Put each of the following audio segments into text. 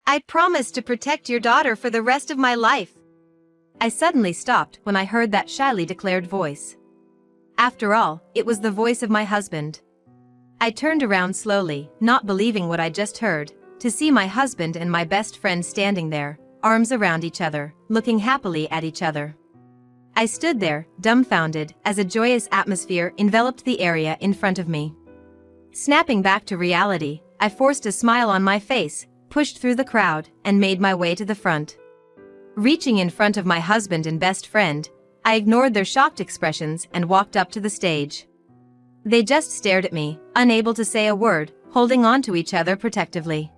I promise to protect your daughter for the rest of my life. I suddenly stopped when I heard that shyly declared voice. After all, it was the voice of my husband. I turned around slowly, not believing what I just heard, to see my husband and my best friend standing there, arms around each other, looking happily at each other. I stood there, dumbfounded, as a joyous atmosphere enveloped the area in front of me. Snapping back to reality, I forced a smile on my face, pushed through the crowd, and made my way to the front. Reaching in front of my husband and best friend, I ignored their shocked expressions and walked up to the stage. They just stared at me, unable to say a word, holding on to each other protectively.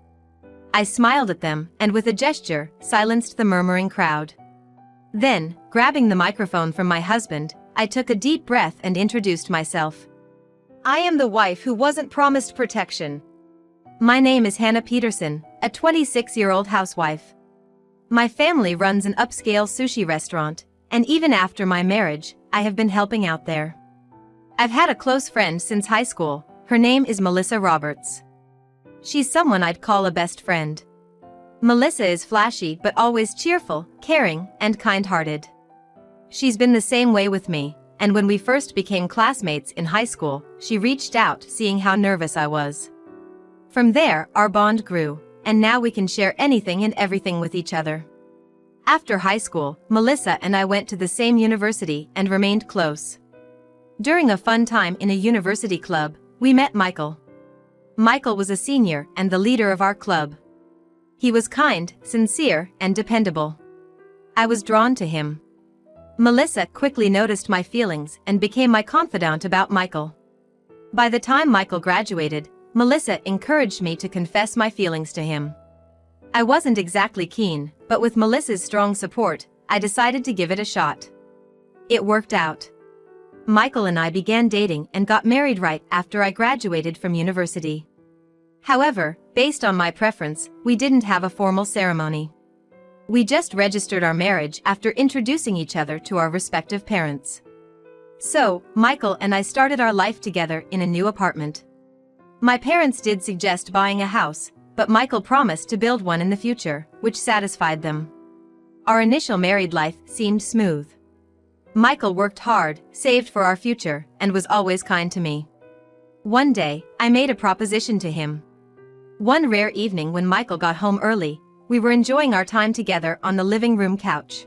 I smiled at them, and with a gesture, silenced the murmuring crowd. Then, grabbing the microphone from my husband, I took a deep breath and introduced myself. I am the wife who wasn't promised protection. My name is Hannah Peterson, a 26-year-old housewife. My family runs an upscale sushi restaurant, and even after my marriage, I have been helping out there. I've had a close friend since high school. Her name is Melissa Roberts. She's someone I'd call a best friend. Melissa is flashy but always cheerful, caring, and kind-hearted. She's been the same way with me, and when we first became classmates in high school, she reached out seeing how nervous I was. From there, our bond grew, and now we can share anything and everything with each other. After high school, Melissa and I went to the same university and remained close. During a fun time in a university club, we met Michael. Michael was a senior and the leader of our club. He was kind, sincere, and dependable. I was drawn to him. Melissa quickly noticed my feelings and became my confidant about Michael. By the time Michael graduated, Melissa encouraged me to confess my feelings to him. I wasn't exactly keen, but with Melissa's strong support, I decided to give it a shot. It worked out. Michael and I began dating and got married right after I graduated from university. However, based on my preference, we didn't have a formal ceremony. We just registered our marriage after introducing each other to our respective parents. So, Michael and I started our life together in a new apartment. My parents did suggest buying a house, but Michael promised to build one in the future, which satisfied them. Our initial married life seemed smooth. Michael worked hard, saved for our future, and was always kind to me. One day, I made a proposition to him. One rare evening when Michael got home early, we were enjoying our time together on the living room couch.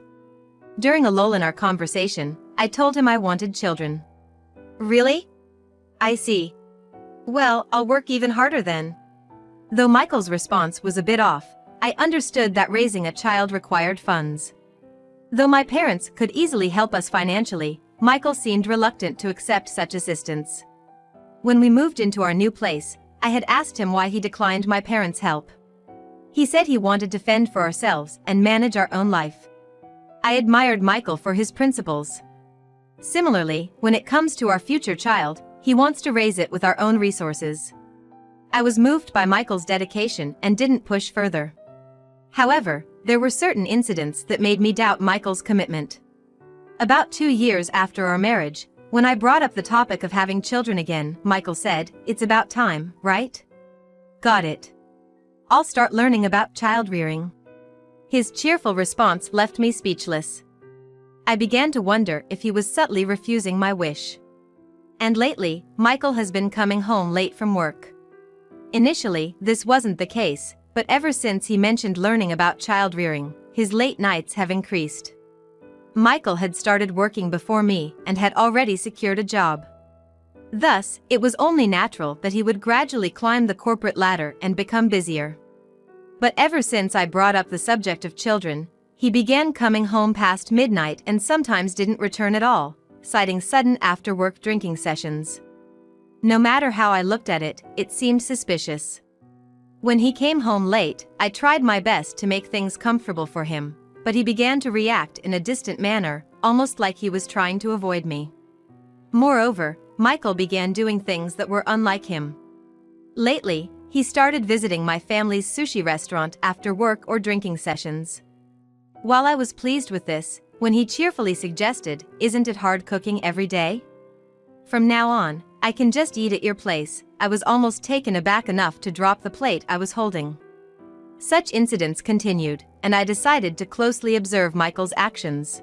During a lull in our conversation, I told him I wanted children. Really? I see. Well, I'll work even harder then. Though Michael's response was a bit off, I understood that raising a child required funds. Though my parents could easily help us financially, Michael seemed reluctant to accept such assistance. When we moved into our new place, I had asked him why he declined my parents' help. He said he wanted to fend for ourselves and manage our own life. I admired Michael for his principles. Similarly, when it comes to our future child, he wants to raise it with our own resources. I was moved by Michael's dedication and didn't push further. However, there were certain incidents that made me doubt Michael's commitment. About 2 years after our marriage, when I brought up the topic of having children again, Michael said, "It's about time, right?" Got it. I'll start learning about child rearing. His cheerful response left me speechless. I began to wonder if he was subtly refusing my wish. And lately, Michael has been coming home late from work. Initially, this wasn't the case, but ever since he mentioned learning about child rearing, his late nights have increased. Michael had started working before me and had already secured a job. Thus, it was only natural that he would gradually climb the corporate ladder and become busier. But ever since I brought up the subject of children, he began coming home past midnight and sometimes didn't return at all, citing sudden after-work drinking sessions. No matter how I looked at it, it seemed suspicious. When he came home late, I tried my best to make things comfortable for him, but he began to react in a distant manner, almost like he was trying to avoid me. Moreover, Michael began doing things that were unlike him. Lately, he started visiting my family's sushi restaurant after work or drinking sessions. While I was pleased with this, when he cheerfully suggested, "Isn't it hard cooking every day? From now on, I can just eat at your place," I was almost taken aback enough to drop the plate I was holding. Such incidents continued, and I decided to closely observe Michael's actions.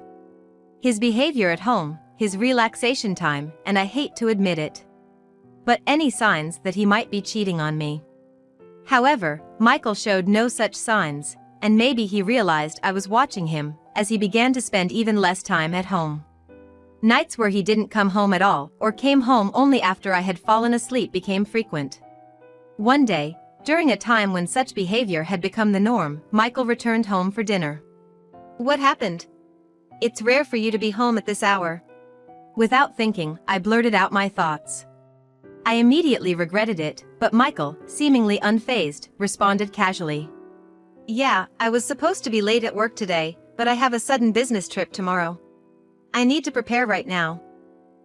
His behavior at home, his relaxation time, and I hate to admit it, but any signs that he might be cheating on me. However, Michael showed no such signs, and maybe he realized I was watching him, as he began to spend even less time at home. Nights where he didn't come home at all, or came home only after I had fallen asleep, became frequent. One day, during a time when such behavior had become the norm, Michael returned home for dinner. "What happened? It's rare for you to be home at this hour." Without thinking, I blurted out my thoughts. I immediately regretted it, but Michael, seemingly unfazed, responded casually. "Yeah, I was supposed to be late at work today, but I have a sudden business trip tomorrow. I need to prepare right now."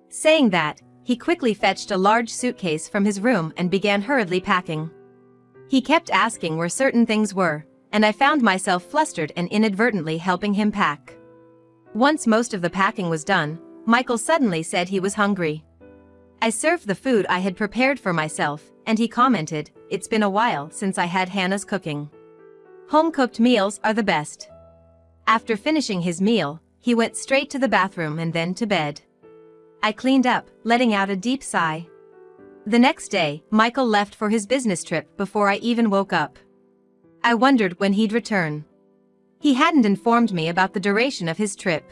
Saying that, he quickly fetched a large suitcase from his room and began hurriedly packing. He kept asking where certain things were, and I found myself flustered and inadvertently helping him pack. Once most of the packing was done, Michael suddenly said he was hungry. I served the food I had prepared for myself, and he commented, "It's been a while since I had Hannah's cooking. Home-cooked meals are the best." After finishing his meal, he went straight to the bathroom and then to bed. I cleaned up, letting out a deep sigh. The next day, Michael left for his business trip before I even woke up. I wondered when he'd return. He hadn't informed me about the duration of his trip.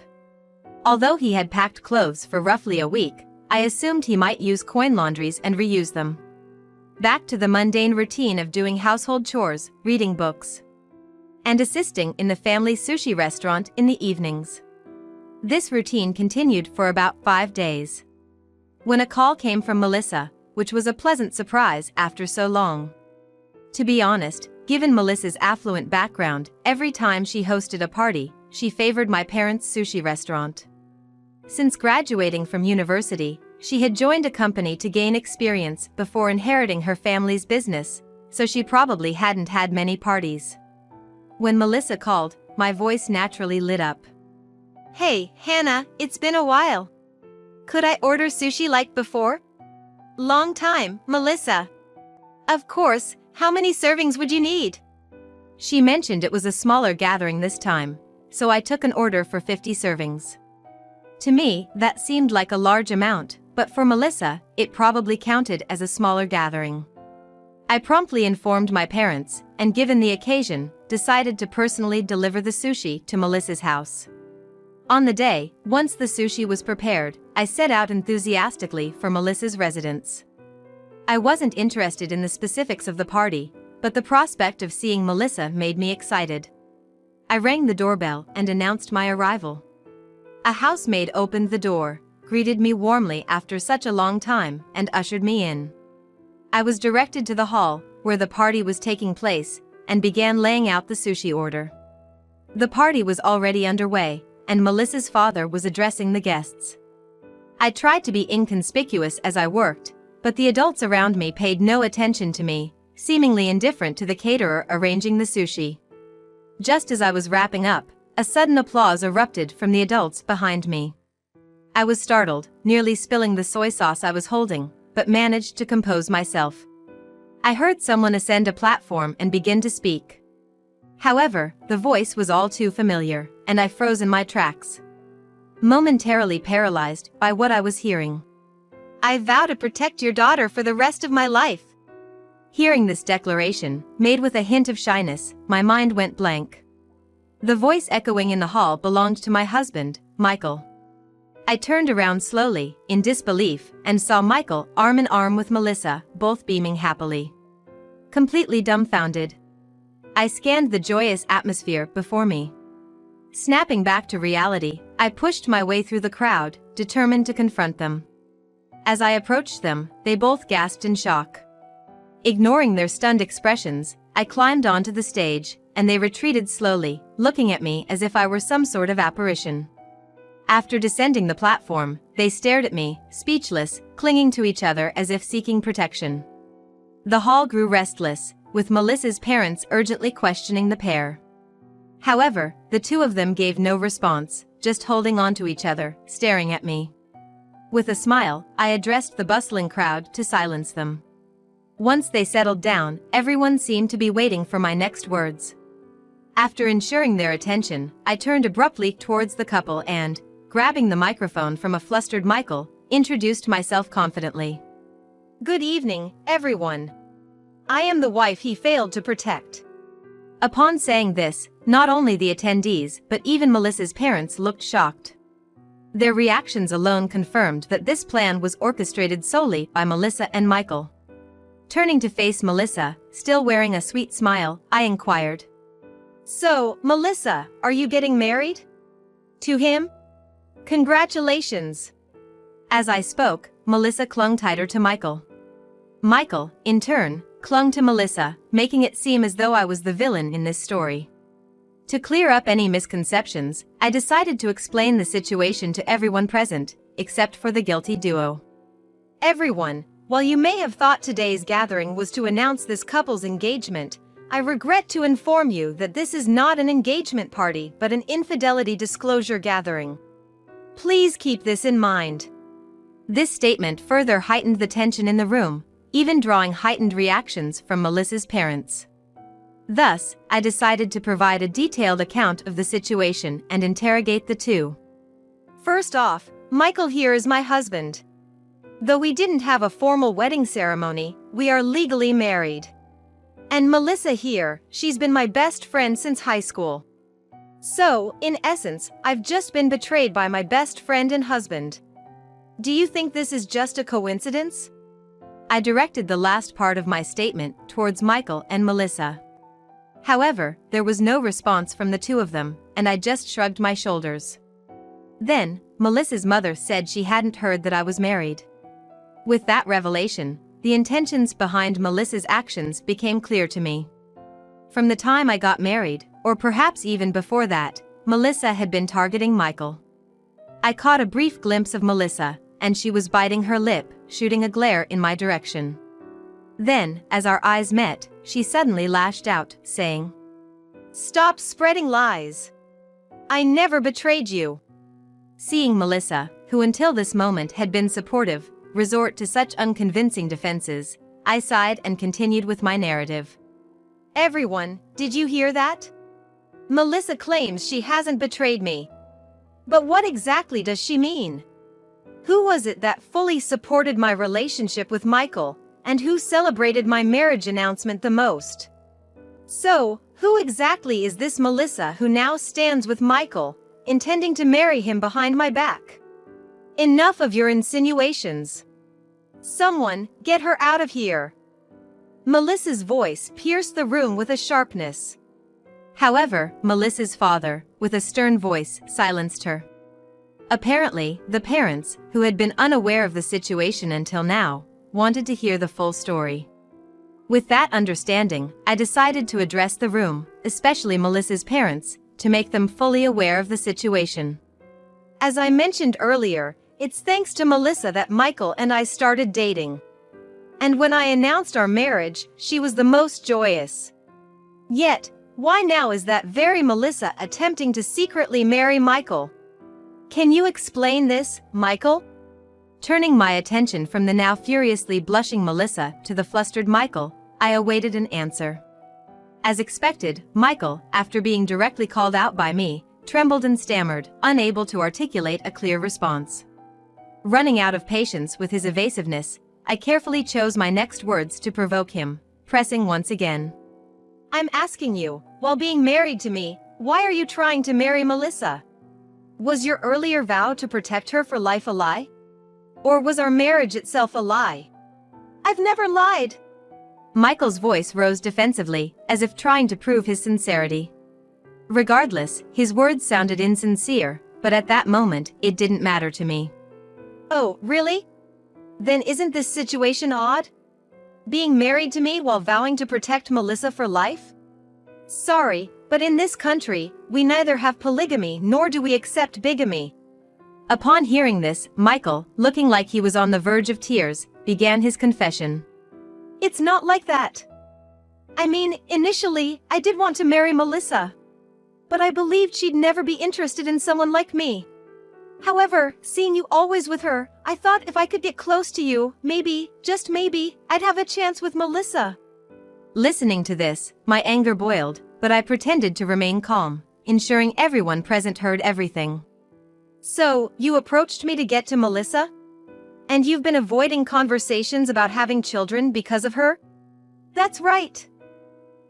Although he had packed clothes for roughly a week, I assumed he might use coin laundries and reuse them. Back to the mundane routine of doing household chores, reading books, and assisting in the family sushi restaurant in the evenings. This routine continued for about 5 days, when a call came from Melissa, which was a pleasant surprise after so long. To be honest, given Melissa's affluent background, every time she hosted a party, she favored my parents' sushi restaurant. Since graduating from university, she had joined a company to gain experience before inheriting her family's business, so she probably hadn't had many parties. When Melissa called, my voice naturally lit up. "Hey, Hannah, it's been a while. Could I order sushi like before?" "Long time, Melissa." "Of course, how many servings would you need?" She mentioned it was a smaller gathering this time, so I took an order for 50 servings. To me, that seemed like a large amount, but for Melissa, it probably counted as a smaller gathering. I promptly informed my parents, and given the occasion, decided to personally deliver the sushi to Melissa's house. On the day, once the sushi was prepared, I set out enthusiastically for Melissa's residence. I wasn't interested in the specifics of the party, but the prospect of seeing Melissa made me excited. I rang the doorbell and announced my arrival. A housemaid opened the door, greeted me warmly after such a long time, and ushered me in. I was directed to the hall, where the party was taking place, and began laying out the sushi order. The party was already underway, and Melissa's father was addressing the guests. I tried to be inconspicuous as I worked, but the adults around me paid no attention to me, seemingly indifferent to the caterer arranging the sushi. Just as I was wrapping up, a sudden applause erupted from the adults behind me. I was startled, nearly spilling the soy sauce I was holding, but managed to compose myself. I heard someone ascend a platform and begin to speak. However, the voice was all too familiar, and I froze in my tracks, momentarily paralyzed by what I was hearing. "I vow to protect your daughter for the rest of my life." Hearing this declaration, made with a hint of shyness, my mind went blank. The voice echoing in the hall belonged to my husband, Michael. I turned around slowly, in disbelief, and saw Michael arm in arm with Melissa, both beaming happily. Completely dumbfounded, I scanned the joyous atmosphere before me. Snapping back to reality, I pushed my way through the crowd, determined to confront them. As I approached them, they both gasped in shock. Ignoring their stunned expressions, I climbed onto the stage, and they retreated slowly, looking at me as if I were some sort of apparition. After descending the platform, they stared at me, speechless, clinging to each other as if seeking protection. The hall grew restless, with Melissa's parents urgently questioning the pair. However, the two of them gave no response, just holding on to each other, staring at me. With a smile, I addressed the bustling crowd to silence them. Once they settled down, everyone seemed to be waiting for my next words. After ensuring their attention, I turned abruptly towards the couple and, grabbing the microphone from a flustered Michael, introduced myself confidently. "Good evening, everyone. I am the wife he failed to protect." Upon saying this, not only the attendees but even Melissa's parents looked shocked. Their reactions alone confirmed that this plan was orchestrated solely by Melissa and Michael. Turning to face Melissa, still wearing a sweet smile, I inquired, "So, Melissa, are you getting married? To him? Congratulations." As I spoke, Melissa clung tighter to Michael. Michael, in turn, clung to Melissa, making it seem as though I was the villain in this story. To clear up any misconceptions, I decided to explain the situation to everyone present, except for the guilty duo. "Everyone, while you may have thought today's gathering was to announce this couple's engagement, I regret to inform you that this is not an engagement party but an infidelity disclosure gathering. Please keep this in mind." This statement further heightened the tension in the room, even drawing heightened reactions from Melissa's parents. Thus, I decided to provide a detailed account of the situation and interrogate the two. "First off, Michael here is my husband. Though we didn't have a formal wedding ceremony, we are legally married. And Melissa here, she's been my best friend since high school. So, in essence, I've just been betrayed by my best friend and husband. Do you think this is just a coincidence?" I directed the last part of my statement towards Michael and Melissa. However, there was no response from the two of them, and I just shrugged my shoulders. Then, Melissa's mother said she hadn't heard that I was married. With that revelation, the intentions behind Melissa's actions became clear to me. From the time I got married, or perhaps even before that, Melissa had been targeting Michael. I caught a brief glimpse of Melissa, and she was biting her lip, shooting a glare in my direction. Then, as our eyes met, she suddenly lashed out, saying, "Stop spreading lies. I never betrayed you." Seeing Melissa, who until this moment had been supportive, resort to such unconvincing defenses, I sighed and continued with my narrative. "Everyone, did you hear that? Melissa claims she hasn't betrayed me. But what exactly does she mean? Who was it that fully supported my relationship with Michael, and who celebrated my marriage announcement the most? So, who exactly is this Melissa who now stands with Michael, intending to marry him behind my back? Enough of your insinuations. Someone, get her out of here." Melissa's voice pierced the room with a sharpness. However, Melissa's father, with a stern voice, silenced her. Apparently, the parents, who had been unaware of the situation until now, wanted to hear the full story. With that understanding, I decided to address the room, especially Melissa's parents, to make them fully aware of the situation. "As I mentioned earlier, it's thanks to Melissa that Michael and I started dating. And when I announced our marriage, she was the most joyous. Yet, why now is that very Melissa attempting to secretly marry Michael? Can you explain this, Michael?" Turning my attention from the now furiously blushing Melissa to the flustered Michael, I awaited an answer. As expected, Michael, after being directly called out by me, trembled and stammered, unable to articulate a clear response. Running out of patience with his evasiveness, I carefully chose my next words to provoke him, pressing once again. "I'm asking you, while being married to me, why are you trying to marry Melissa? Was your earlier vow to protect her for life a lie? Or was our marriage itself a lie?" "I've never lied." Michael's voice rose defensively, as if trying to prove his sincerity. Regardless, his words sounded insincere, but at that moment, it didn't matter to me. "Oh, really? Then isn't this situation odd? Being married to me while vowing to protect Melissa for life? Sorry, but in this country, we neither have polygamy nor do we accept bigamy." Upon hearing this, Michael, looking like he was on the verge of tears, began his confession. "It's not like that. I mean, initially, I did want to marry Melissa. But I believed she'd never be interested in someone like me. However, seeing you always with her, I thought if I could get close to you, maybe, just maybe, I'd have a chance with Melissa." Listening to this, my anger boiled, But I pretended to remain calm, ensuring everyone present heard everything. So, you approached me to get to Melissa? And you've been avoiding conversations about having children because of her? That's right.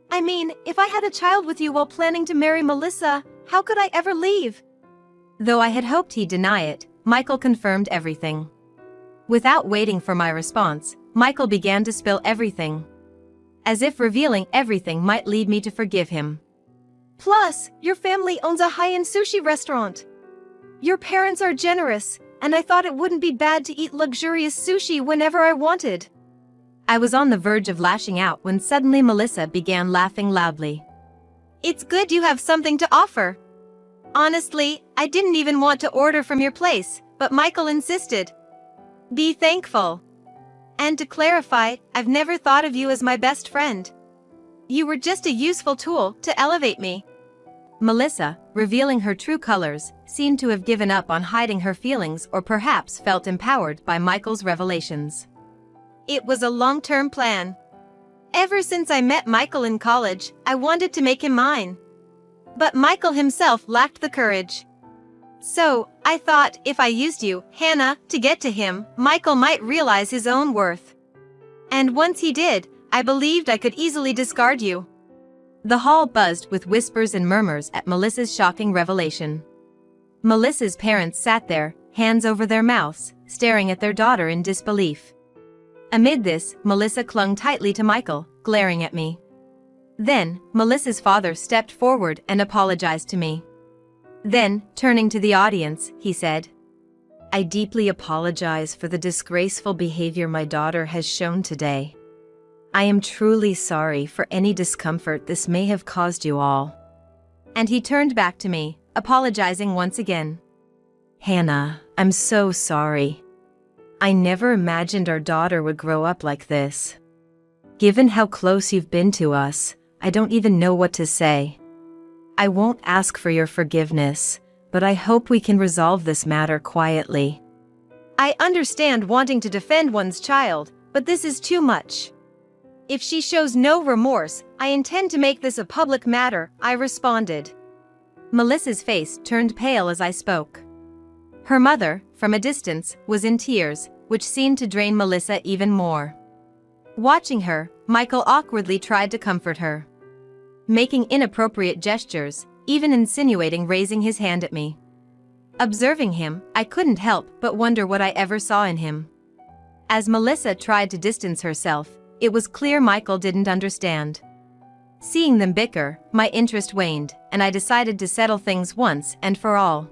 I mean, if I had a child with you while planning to marry Melissa, how could I ever leave? Though I had hoped he'd deny it, Michael confirmed everything. Without waiting for my response, Michael began to spill everything. As if revealing everything might lead me to forgive him. Plus, your family owns a high-end sushi restaurant. Your parents are generous, and I thought it wouldn't be bad to eat luxurious sushi whenever I wanted. I was on the verge of lashing out when suddenly Melissa began laughing loudly. It's good you have something to offer. Honestly, I didn't even want to order from your place, but Michael insisted. Be thankful. And to clarify, I've never thought of you as my best friend. You were just a useful tool to elevate me. Melissa, revealing her true colors, seemed to have given up on hiding her feelings or perhaps felt empowered by Michael's revelations. It was a long-term plan. Ever since I met Michael in college, I wanted to make him mine. But Michael himself lacked the courage. So, I thought if I used you, Hannah, to get to him, Michael might realize his own worth. And once he did, I believed I could easily discard you. The hall buzzed with whispers and murmurs at Melissa's shocking revelation. Melissa's parents sat there, hands over their mouths, staring at their daughter in disbelief. Amid this, Melissa clung tightly to Michael, glaring at me. Then, Melissa's father stepped forward and apologized to me. Then, turning to the audience, he said, I deeply apologize for the disgraceful behavior my daughter has shown today. I am truly sorry for any discomfort this may have caused you all. And he turned back to me, apologizing once again. Hannah, I'm so sorry. I never imagined our daughter would grow up like this. Given how close you've been to us, I don't even know what to say. I won't ask for your forgiveness, but I hope we can resolve this matter quietly. I understand wanting to defend one's child, but this is too much. If she shows no remorse, I intend to make this a public matter, I responded. Melissa's face turned pale as I spoke. Her mother, from a distance, was in tears, which seemed to drain Melissa even more. Watching her, Michael awkwardly tried to comfort her, making inappropriate gestures, even insinuating raising his hand at me. Observing him, I couldn't help but wonder what I ever saw in him. As Melissa tried to distance herself, it was clear Michael didn't understand. Seeing them bicker, my interest waned, and I decided to settle things once and for all.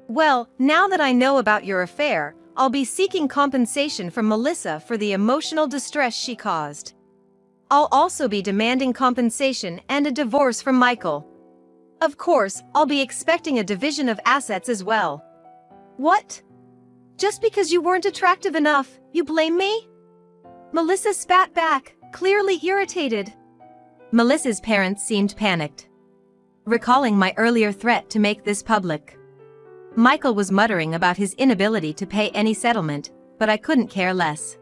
Well, now that I know about your affair, I'll be seeking compensation from Melissa for the emotional distress she caused. I'll also be demanding compensation and a divorce from Michael. Of course, I'll be expecting a division of assets as well. What? Just because you weren't attractive enough, you blame me? Melissa spat back, clearly irritated. Melissa's parents seemed panicked, recalling my earlier threat to make this public. Michael was muttering about his inability to pay any settlement, but I couldn't care less.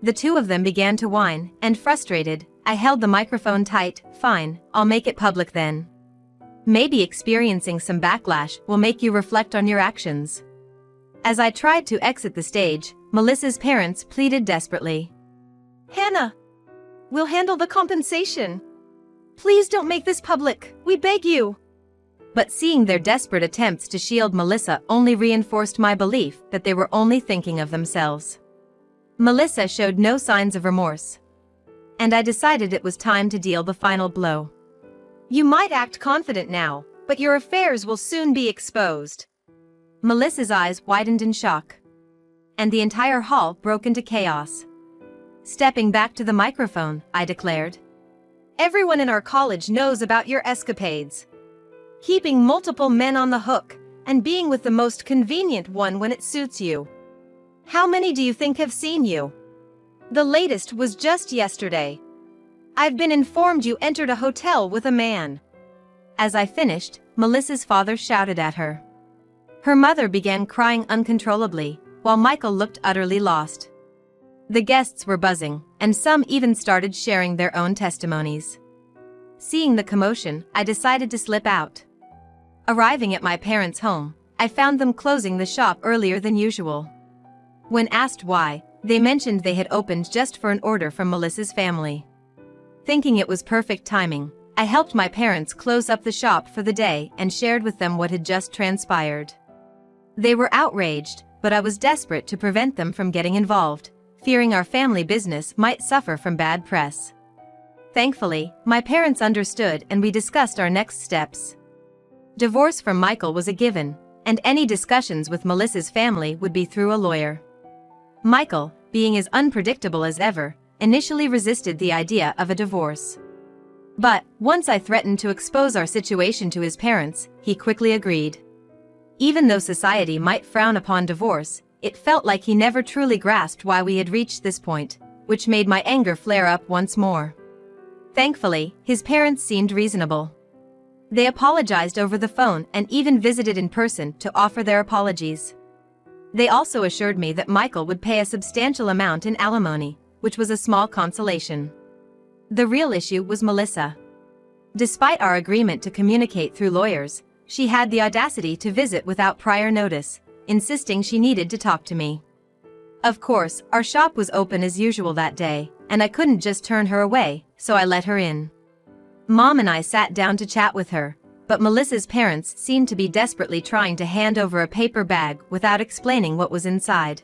The two of them began to whine, and frustrated, I held the microphone tight. Fine, I'll make it public then. Maybe experiencing some backlash will make you reflect on your actions. As I tried to exit the stage, Melissa's parents pleaded desperately. Hannah, we'll handle the compensation. Please don't make this public, we beg you. But seeing their desperate attempts to shield Melissa only reinforced my belief that they were only thinking of themselves. Melissa showed no signs of remorse, and I decided it was time to deal the final blow. You might act confident now, but your affairs will soon be exposed. Melissa's eyes widened in shock, and the entire hall broke into chaos. Stepping back to the microphone, I declared, everyone in our college knows about your escapades. Keeping multiple men on the hook, and being with the most convenient one when it suits you. How many do you think have seen you? The latest was just yesterday. I've been informed you entered a hotel with a man. As I finished, Melissa's father shouted at her. Her mother began crying uncontrollably, while Michael looked utterly lost. The guests were buzzing, and some even started sharing their own testimonies. Seeing the commotion, I decided to slip out. Arriving at my parents' home, I found them closing the shop earlier than usual. When asked why, they mentioned they had opened just for an order from Melissa's family. Thinking it was perfect timing, I helped my parents close up the shop for the day and shared with them what had just transpired. They were outraged, but I was desperate to prevent them from getting involved, fearing our family business might suffer from bad press. Thankfully, my parents understood and we discussed our next steps. Divorce from Michael was a given, and any discussions with Melissa's family would be through a lawyer. Michael, being as unpredictable as ever, initially resisted the idea of a divorce. But, once I threatened to expose our situation to his parents, he quickly agreed. Even though society might frown upon divorce, it felt like he never truly grasped why we had reached this point, which made my anger flare up once more. Thankfully, his parents seemed reasonable. They apologized over the phone and even visited in person to offer their apologies. They also assured me that Michael would pay a substantial amount in alimony, which was a small consolation. The real issue was Melissa. Despite our agreement to communicate through lawyers, she had the audacity to visit without prior notice, insisting she needed to talk to me. Of course, our shop was open as usual that day, and I couldn't just turn her away, so I let her in. Mom and I sat down to chat with her, but Melissa's parents seemed to be desperately trying to hand over a paper bag without explaining what was inside.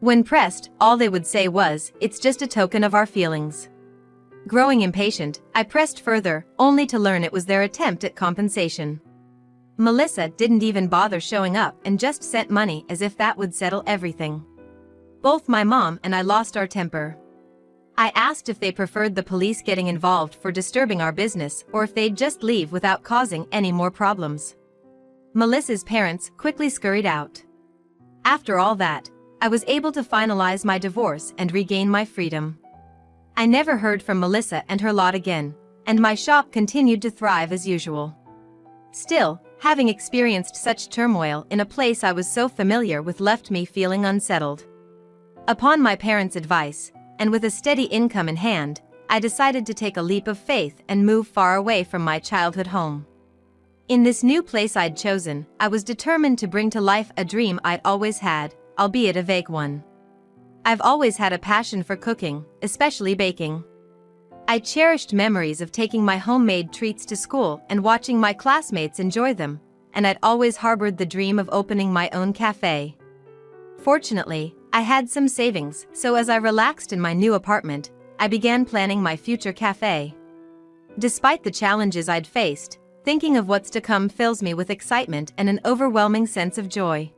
When pressed, all they would say was, "It's just a token of our feelings." Growing impatient, I pressed further, only to learn it was their attempt at compensation. Melissa didn't even bother showing up and just sent money as if that would settle everything. Both my mom and I lost our temper. I asked if they preferred the police getting involved for disturbing our business or if they'd just leave without causing any more problems. Melissa's parents quickly scurried out. After all that, I was able to finalize my divorce and regain my freedom. I never heard from Melissa and her lot again, and my shop continued to thrive as usual. Still, having experienced such turmoil in a place I was so familiar with left me feeling unsettled. Upon my parents' advice, and with a steady income in hand, I decided to take a leap of faith and move far away from my childhood home. In this new place I'd chosen, I was determined to bring to life a dream I'd always had, albeit a vague one. I've always had a passion for cooking, especially baking. I cherished memories of taking my homemade treats to school and watching my classmates enjoy them, and I'd always harbored the dream of opening my own cafe. Fortunately, I had some savings, so as I relaxed in my new apartment, I began planning my future cafe. Despite the challenges I'd faced, thinking of what's to come fills me with excitement and an overwhelming sense of joy.